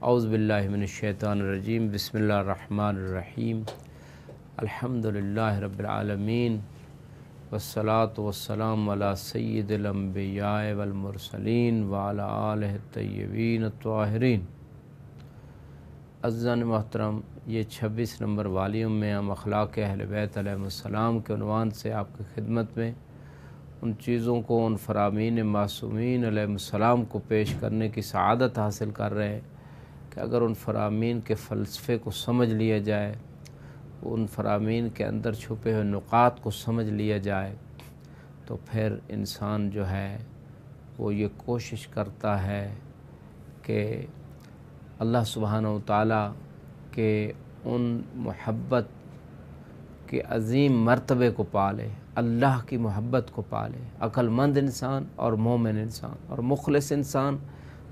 اعوذ باللہ من الشیطان الرجیم بسم اللہ الرحمن الرحیم الحمدللہ رب العالمین والصلاة والسلام علی سید الانبیاء والمرسلین وعلی آلہ الطیبین الطاہرین۔ عزیزان محترم، یہ 26 نمبر والیوم میں ہم اخلاق اہل بیت علیہ السلام کے عنوان سے آپ کی خدمت میں ان چیزوں کو، ان فرامین معصومین علیہ السلام کو پیش کرنے کی سعادت حاصل کر رہے ہیں کہ اگر ان فرامین کے فلسفے کو سمجھ لیا جائے، ان فرامین کے اندر چھپے ہوئے نقاط کو سمجھ لیا جائے تو پھر انسان جو ہے وہ یہ کوشش کرتا ہے کہ اللہ سبحانہ و تعالیٰ کے ان محبت کے عظیم مرتبے کو پالے، اللہ کی محبت کو پالے۔ عقل مند انسان اور مومن انسان اور مخلص انسان،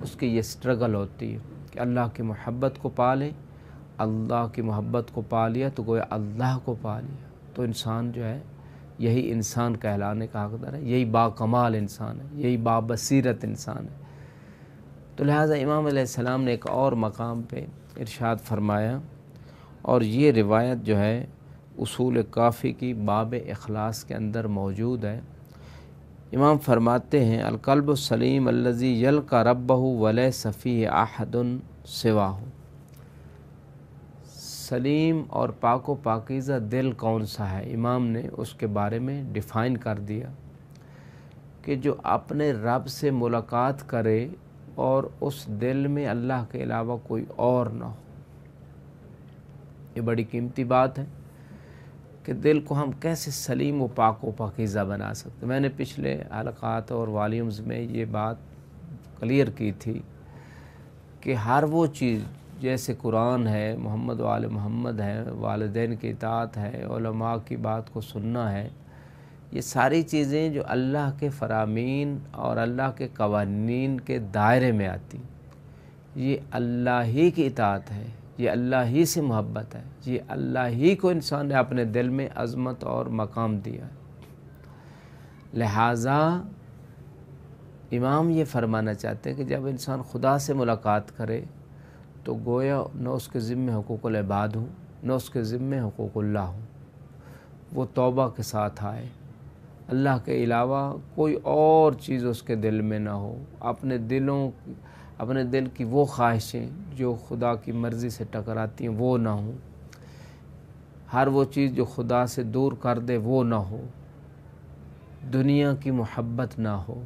اس کی یہ سٹرگل ہوتی ہے کہ اللہ کی محبت کو پالے۔ اللہ کی محبت کو پا لیا تو گویا اللہ کو پا لیا، تو انسان جو ہے یہی انسان کہلانے کا حقدار ہے، یہی باکمال انسان ہے، یہی بابصیرت انسان ہے۔ تو لہٰذا امام علیہ السلام نے ایک اور مقام پہ ارشاد فرمایا، اور یہ روایت جو ہے اصول کافی کی باب اخلاص کے اندر موجود ہے۔ امام فرماتے ہیں القلب السلیم الذی یلقی ربہ ولیس فیہ احد سواہ۔ سلیم اور پاک و پاکیزہ دل کون سا ہے؟ امام نے اس کے بارے میں ڈیفائن کر دیا کہ جو اپنے رب سے ملاقات کرے اور اس دل میں اللہ کے علاوہ کوئی اور نہ ہو۔ یہ بڑی قیمتی بات ہے کہ دل کو ہم کیسے سلیم و پاک و پاکیزہ بنا سکتے۔ میں نے پچھلے حلقات اور والیومز میں یہ بات کلیئر کی تھی کہ ہر وہ چیز جیسے قرآن ہے، محمد و آل محمد ہے، والدین کی اطاعت ہے، علماء کی بات کو سننا ہے، یہ ساری چیزیں جو اللہ کے فرامین اور اللہ کے قوانین کے دائرے میں آتی، یہ اللہ ہی کی اطاعت ہے، یہ اللہ ہی سے محبت ہے، یہ اللہ ہی کو انسان نے اپنے دل میں عظمت اور مقام دیا ہے۔ لہٰذا امام یہ فرمانا چاہتے ہیں کہ جب انسان خدا سے ملاقات کرے تو گویا نہ اس کے ذمہ حقوق العباد ہوں، نہ اس کے ذمہ حقوق اللہ ہوں۔ وہ توبہ کے ساتھ آئے، اللہ کے علاوہ کوئی اور چیز اس کے دل میں نہ ہو، اپنے دل کی وہ خواہشیں جو خدا کی مرضی سے ٹکراتی ہیں وہ نہ ہوں، ہر وہ چیز جو خدا سے دور کر دے وہ نہ ہو، دنیا کی محبت نہ ہو،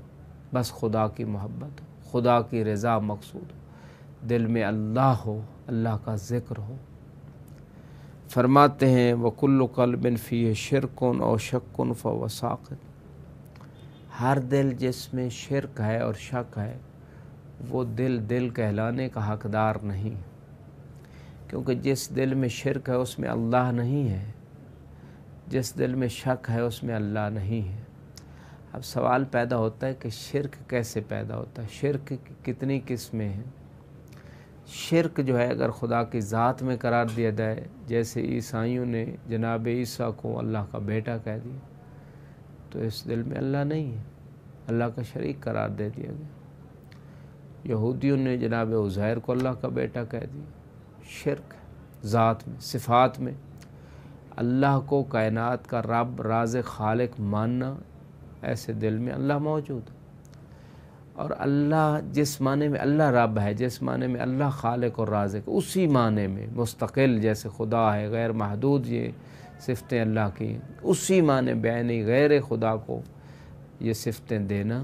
بس خدا کی محبت ہو، خدا کی رضا مقصود ہو، دل میں اللہ ہو، اللہ کا ذکر ہو۔ فرماتے ہیں وَكُلُّ قَلْبٍ فِيهِ شِرْكٌ أَوْ شَكٌّ فَهُوَ سَاقِطٌ۔ ہر دل جس میں شرک ہے اور شک ہے وہ دل کہلانے کا حقدار نہیں، کیونکہ جس دل میں شرک ہے اس میں اللہ نہیں ہے، جس دل میں شک ہے اس میں اللہ نہیں ہے۔ اب سوال پیدا ہوتا ہے کہ شرک کیسے پیدا ہوتا ہے، شرک کی کتنی قسمیں ہیں؟ شرک جو ہے اگر خدا کی ذات میں قرار دیا جائے، جیسے عیسائیوں نے جناب عیسیٰ کو اللہ کا بیٹا کہہ دیا، تو اس دل میں اللہ نہیں ہے، اللہ کا شریک قرار دے دیا گیا۔ یہودیوں نے جناب عزیر کو اللہ کا بیٹا کہہ دیا، شرک ذات میں، صفات میں۔ اللہ کو کائنات کا رب، رازق، خالق ماننا، ایسے دل میں اللہ موجود ہے۔ اور اللہ جس معنی میں اللہ رب ہے، جس معنی میں اللہ خالق اور رازق، اسی معنی میں مستقل جیسے خدا ہے، غیر محدود یہ صفتیں اللہ کی ہیں، اسی معنی بیانی غیر خدا کو یہ صفتیں دینا،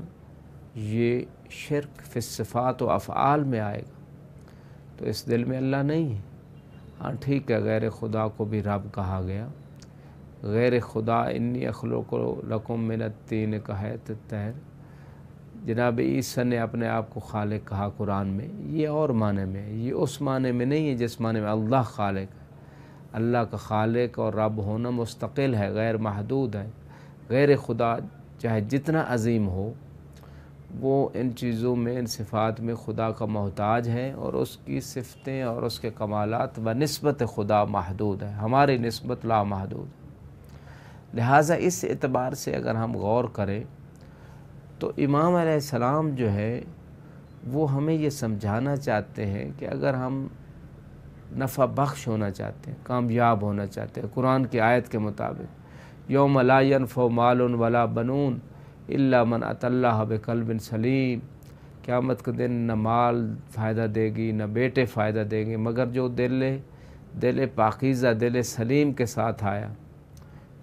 یہ شرک فی الصفات و افعال میں آئے گا۔ تو اس دل میں اللہ نہیں ہے۔ ہاں ٹھیک ہے، غیر خدا کو بھی رب کہا گیا، غیر خدا انی اخلق لکم من الطین کہیت الطیر، جناب عیسیٰ نے اپنے آپ کو خالق کہا قرآن میں، یہ اور معنی میں ہے، یہ اس معنی میں نہیں ہے جس معنی میں اللہ خالق ہے۔ اللہ کا خالق اور رب ہونا مستقل ہے، غیر محدود ہے۔ غیر خدا چاہے جتنا عظیم ہو، وہ ان چیزوں میں، ان صفات میں خدا کا محتاج ہے، اور اس کی صفتیں اور اس کے کمالات بنسبت خدا محدود ہے، ہماری نسبت لامحدود ہے۔ لہٰذا اس اعتبار سے اگر ہم غور کریں تو امام علیہ السلام جو ہے وہ ہمیں یہ سمجھانا چاہتے ہیں کہ اگر ہم نفع بخش ہونا چاہتے ہیں، کامیاب ہونا چاہتے ہیں، قرآن کی آیت کے مطابق یوم لا ینفع مال ولا بنون الا من اتی اللہ بقلب سلیم، قیامت کے دن نہ مال فائدہ دے گی نہ بیٹے فائدہ دیں گے، مگر جو دل پاکیزہ، دل سلیم کے ساتھ آیا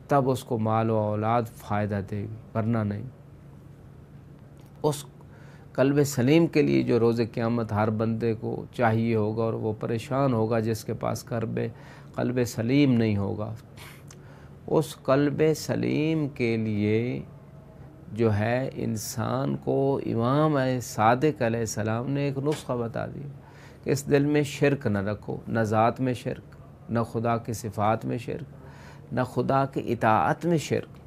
تب اس کو مال و اولاد فائدہ دے گی، ورنہ نہیں۔ اس قلب سلیم کے لیے جو روز قیامت ہر بندے کو چاہیے ہوگا، اور وہ پریشان ہوگا جس کے پاس قلب سلیم نہیں ہوگا۔ اس قلب سلیم کے لیے جو ہے انسان کو امام صادق علیہ السلام نے ایک نسخہ بتا دیا کہ اس دل میں شرک نہ رکھو، نہ ذات میں شرک، نہ خدا کی صفات میں شرک، نہ خدا کی اطاعت میں شرک،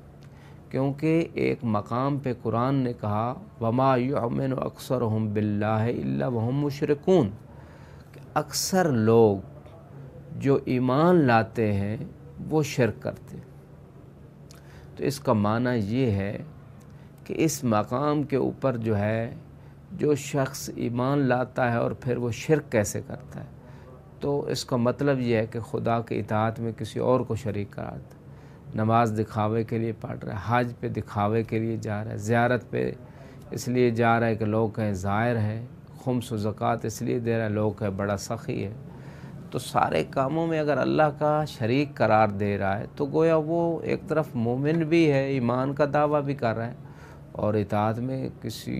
کیونکہ ایک مقام پہ قرآن نے کہا وما یؤمن اکثرهم باللہ الا وهم مشرکون، کہ اکثر لوگ جو ایمان لاتے ہیں وہ شرک کرتے ہیں۔ تو اس کا معنی یہ ہے کہ اس مقام کے اوپر جو ہے جو شخص ایمان لاتا ہے اور پھر وہ شرک کیسے کرتا ہے، تو اس کا مطلب یہ ہے کہ خدا کی اطاعت میں کسی اور کو شریک کراتا ہے۔ نماز دکھاوے کے لیے پڑھ رہا ہے، حج پہ دکھاوے کے لیے جا رہا ہے، زیارت پہ اس لیے جا رہا ہے کہ لوگ کہیں زائر ہے، خمس و زکوٰۃ اس لیے دے رہا ہے لوگ کہیں بڑا سخی ہے۔ تو سارے کاموں میں اگر اللہ کا شریک قرار دے رہا ہے تو گویا وہ ایک طرف مومن بھی ہے، ایمان کا دعویٰ بھی کر رہا ہے، اور اطاعت میں کسی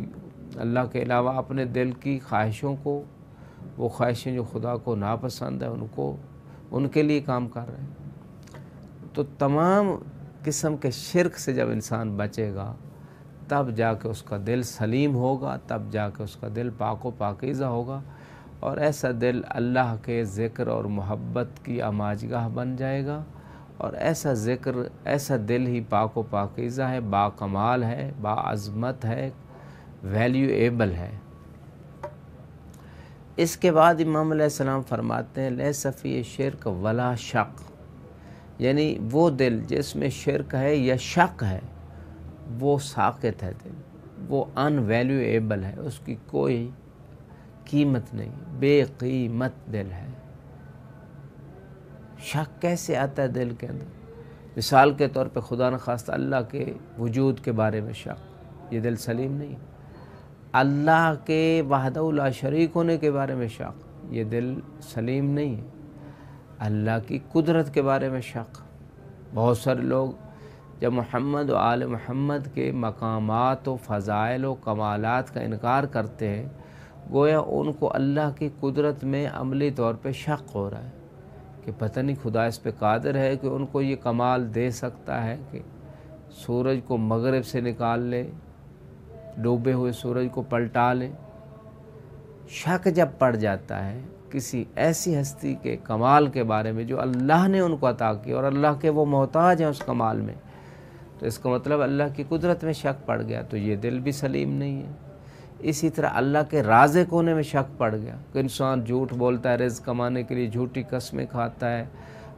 اللہ کے علاوہ اپنے دل کی خواہشوں کو، وہ خواہشیں جو خدا کو ناپسند ہیں ان کے لیے کام کر رہے ہیں۔ تو تمام قسم کے شرک سے جب انسان بچے گا تب جا کے اس کا دل سلیم ہوگا، تب جا کے اس کا دل پاک و پاکیزہ ہوگا، اور ایسا دل اللہ کے ذکر اور محبت کی آماجگاہ بن جائے گا، اور ایسا دل ہی پاک و پاکیزہ ہے، با کمال ہے، با عظمت ہے، ویلیویبل ہے۔ اس کے بعد امام علیہ السلام فرماتے ہیں لیس فی شرک ولا شک، یعنی وہ دل جس میں شرک ہے یا شک ہے وہ ساقط ہے، دل وہ ان ویلیویبل ہے، اس کی کوئی قیمت نہیں، بے قیمت دل ہے۔ شک کیسے آتا ہے دل کے اندر؟ مثال کے طور پہ خدا نخواستہ اللہ کے وجود کے بارے میں شک، یہ دل سلیم نہیں ہے۔ اللہ کے وحدہ لا شریک ہونے کے بارے میں شک، یہ دل سلیم نہیں ہے۔ اللہ کی قدرت کے بارے میں شک، بہت سارے لوگ جب محمد و آل محمد کے مقامات و فضائل و کمالات کا انکار کرتے ہیں، گویا ان کو اللہ کی قدرت میں عملی طور پہ شک ہو رہا ہے کہ پتہ نہیں خدا اس پہ قادر ہے کہ ان کو یہ کمال دے سکتا ہے کہ سورج کو مغرب سے نکال لے، ڈوبے ہوئے سورج کو پلٹا لے۔ شک جب پڑ جاتا ہے کسی ایسی ہستی کے کمال کے بارے میں جو اللہ نے ان کو عطا کی اور اللہ کے وہ محتاج ہیں اس کمال میں، تو اس کا مطلب اللہ کی قدرت میں شک پڑ گیا، تو یہ دل بھی سلیم نہیں ہے۔ اسی طرح اللہ کے رازق ہونے میں شک پڑ گیا کہ انسان جھوٹ بولتا ہے، رزق کمانے کے لیے جھوٹی قسمیں کھاتا ہے،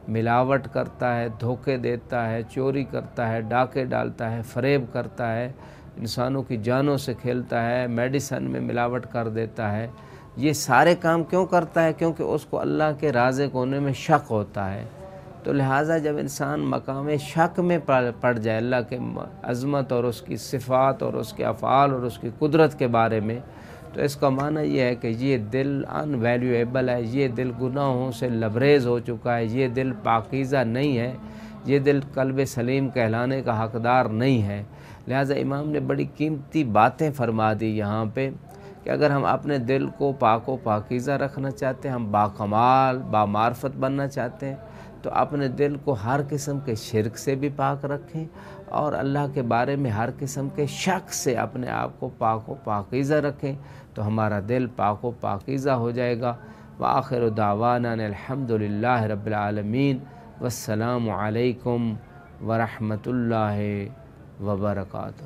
ملاوٹ کرتا ہے، دھوکے دیتا ہے، چوری کرتا ہے، ڈاکے ڈالتا ہے، فریب کرتا ہے، انسانوں کی جانوں سے کھیلتا ہے، میڈیسن میں ملاوٹ کر دیتا ہے۔ یہ سارے کام کیوں کرتا ہے؟ کیونکہ اس کو اللہ کے رازق ہونے میں شک ہوتا ہے۔ تو لہٰذا جب انسان مقام شک میں پڑ جائے اللہ کے عظمت اور اس کی صفات اور اس کے افعال اور اس کی قدرت کے بارے میں، تو اس کا معنی یہ ہے کہ یہ دل ان ویلیویبل ہے، یہ دل گناہوں سے لبریز ہو چکا ہے، یہ دل پاکیزہ نہیں ہے، یہ دل قلب سلیم کہلانے کا حقدار نہیں ہے۔ لہٰذا امام نے بڑی قیمتی باتیں فرما دی یہاں پہ کہ اگر ہم اپنے دل کو پاک و پاکیزہ رکھنا چاہتے ہیں، ہم باکمال بامعرفت بننا چاہتے ہیں، تو اپنے دل کو ہر قسم کے شرک سے بھی پاک رکھیں، اور اللہ کے بارے میں ہر قسم کے شک سے اپنے آپ کو پاک و پاکیزہ رکھیں، تو ہمارا دل پاک و پاکیزہ ہو جائے گا۔ وآخر دعوانا الحمدللہ رب العالمین، والسلام علیکم ورحمۃ اللہ وبرکاتہ۔